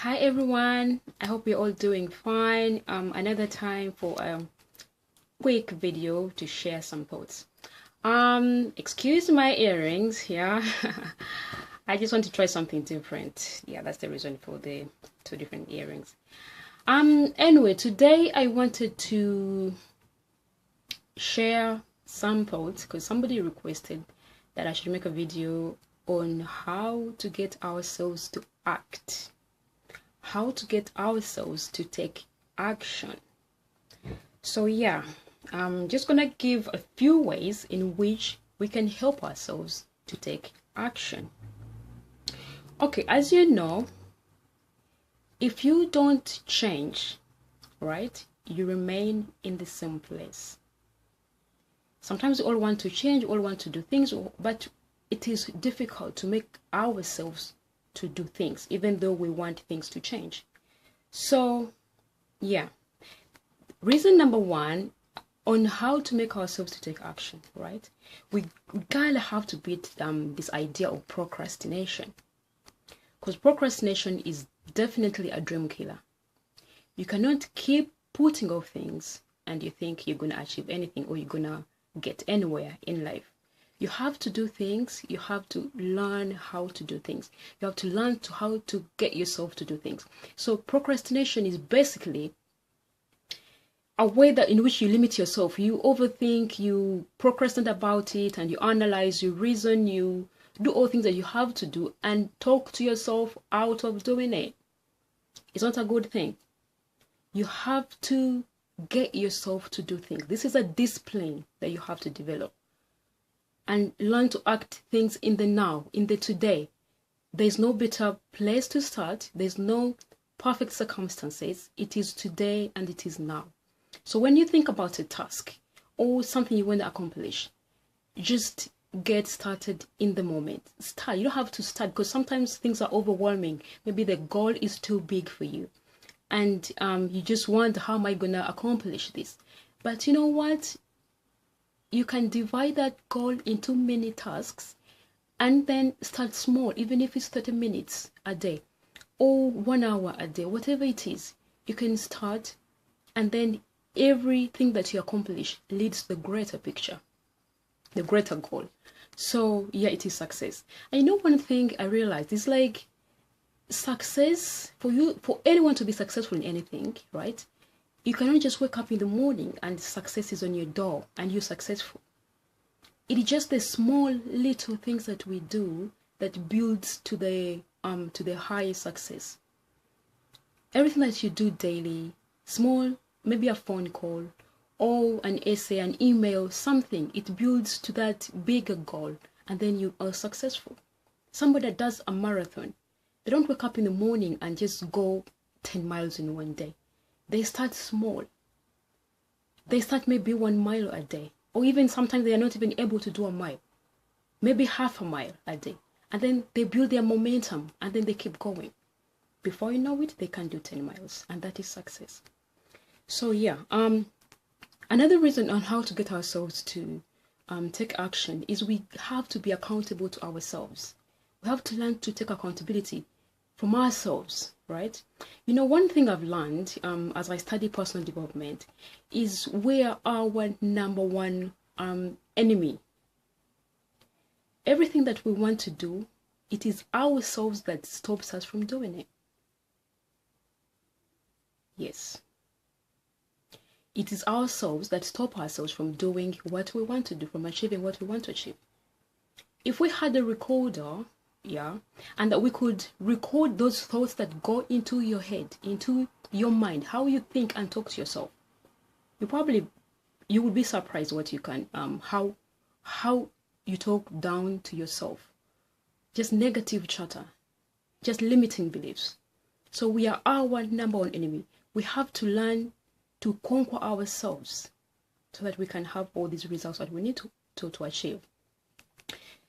Hi everyone, I hope you're all doing fine. Another time for a quick video to share some thoughts. Excuse my earrings here. I just want to try something different. Yeah, that's the reason for the two different earrings. Anyway, today I wanted to share some thoughts because somebody requested that I should make a video on how to get ourselves to act. How to get ourselves to take action. So yeah, I'm just gonna give a few ways in which we can help ourselves to take action. Okay, as you know, if you don't change, right, you remain in the same place. Sometimes we all want to change, we all want to do things, but it is difficult to make ourselves to do things, even though we want things to change. So yeah, reason number one on how to make ourselves to take action, right? We gotta have to beat this idea of procrastination, because procrastination is definitely a dream killer. You cannot keep putting off things and you think you're gonna achieve anything or you're gonna get anywhere in life. You have to do things. You have to learn how to do things. You have to learn how to get yourself to do things. So procrastination is basically a way that in which you limit yourself. You overthink, you procrastinate about it, and you analyze, you reason, you do all things that you have to do and talk to yourself out of doing it. It's not a good thing. You have to get yourself to do things. This is a discipline that you have to develop. And learn to act things in the now, in the today. There's no better place to start. There's no perfect circumstances. It is today and it is now. So when you think about a task or something you want to accomplish, just get started in the moment. Start. You don't have to start because sometimes things are overwhelming. Maybe the goal is too big for you. And you just wonder, how am I going to accomplish this? But you know what? You can divide that goal into many tasks and then start small, even if it's 30 minutes a day or 1 hour a day, whatever it is. You can start, and then everything that you accomplish leads to the greater picture, the greater goal. So yeah, it is success. And you know, one thing I realized is like success for anyone to be successful in anything, right? You cannot just wake up in the morning and success is on your door and you're successful. It is just the small little things that we do that builds to the high success. Everything that you do daily, small, maybe a phone call or an essay, an email, something, it builds to that bigger goal, and then you are successful. Somebody that does a marathon, they don't wake up in the morning and just go 10 miles in one day. They start small. They start maybe 1 mile a day, or even sometimes they are not even able to do a mile, maybe half a mile a day. And then they build their momentum and then they keep going. Before you know it, they can do 10 miles, and that is success. So yeah, another reason on how to get ourselves to take action is we have to be accountable to ourselves. We have to learn to take accountability from ourselves, right? You know, one thing I've learned as I study personal development is we are our number one enemy. Everything that we want to do, it is ourselves that stops us from doing it. Yes. It is ourselves that stop ourselves from doing what we want to do, from achieving what we want to achieve. If we had a recorder, yeah, and that we could record those thoughts that go into your head, into your mind, how you think and talk to yourself, you would be surprised what you can how you talk down to yourself. Just negative chatter, just limiting beliefs. So we are our number one enemy. We have to learn to conquer ourselves so that we can have all these results that we need to achieve.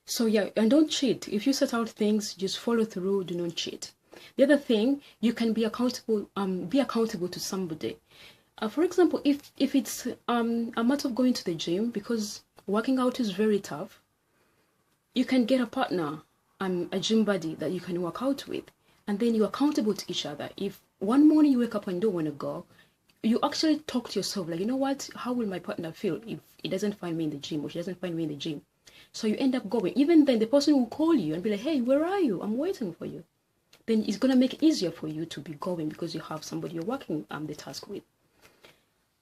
So yeah, and don't cheat. If you set out things, just follow through, do not cheat. The other thing, you can be accountable to somebody. For example, if it's a matter of going to the gym, because working out is very tough, you can get a partner, a gym buddy that you can work out with. and then you're accountable to each other. If one morning you wake up and don't want to go, you actually talk to yourself like, you know what, how will my partner feel if he doesn't find me in the gym or she doesn't find me in the gym? So you end up going. Even then the person will call you and be like, hey, where are you? I'm waiting for you. Then it's going to make it easier for you to be going because you have somebody you're working the task with.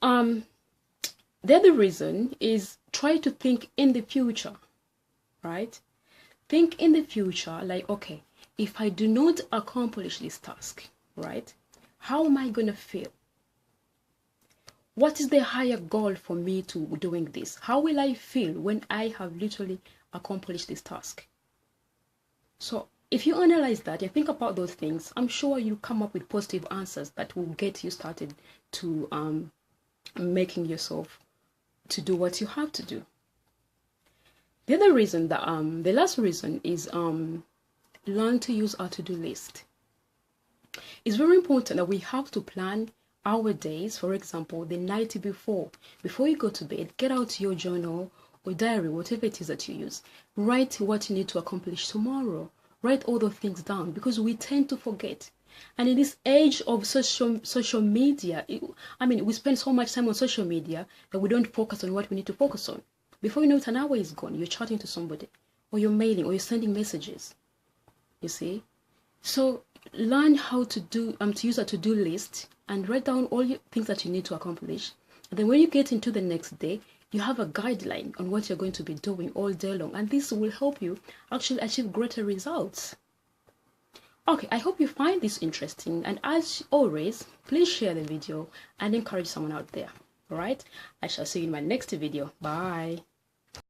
The other reason is try to think in the future, right? Think in the future like, okay, if I do not accomplish this task, right, how am I going to feel? What is the higher goal for me to doing this? How will I feel when I have literally accomplished this task? So if you analyze that and think about those things, I'm sure you'll come up with positive answers that will get you started to making yourself to do what you have to do. The other reason that the last reason is learn to use our to-do list. It's very important that we have to plan our days. For example, the night before you go to bed, get out your journal or diary, whatever it is that you use. Write what you need to accomplish tomorrow. Write all those things down because we tend to forget. And in this age of social media, we spend so much time on social media that we don't focus on what we need to focus on. Before you know it, an hour is gone. You're chatting to somebody, or you're mailing, or you're sending messages. You see? So learn how to use a to-do list and write down all your things that you need to accomplish. And then when you get into the next day, you have a guideline on what you're going to be doing all day long. And this will help you actually achieve greater results. Okay, I hope you find this interesting. And as always, please share the video and encourage someone out there. All right? I shall see you in my next video. Bye.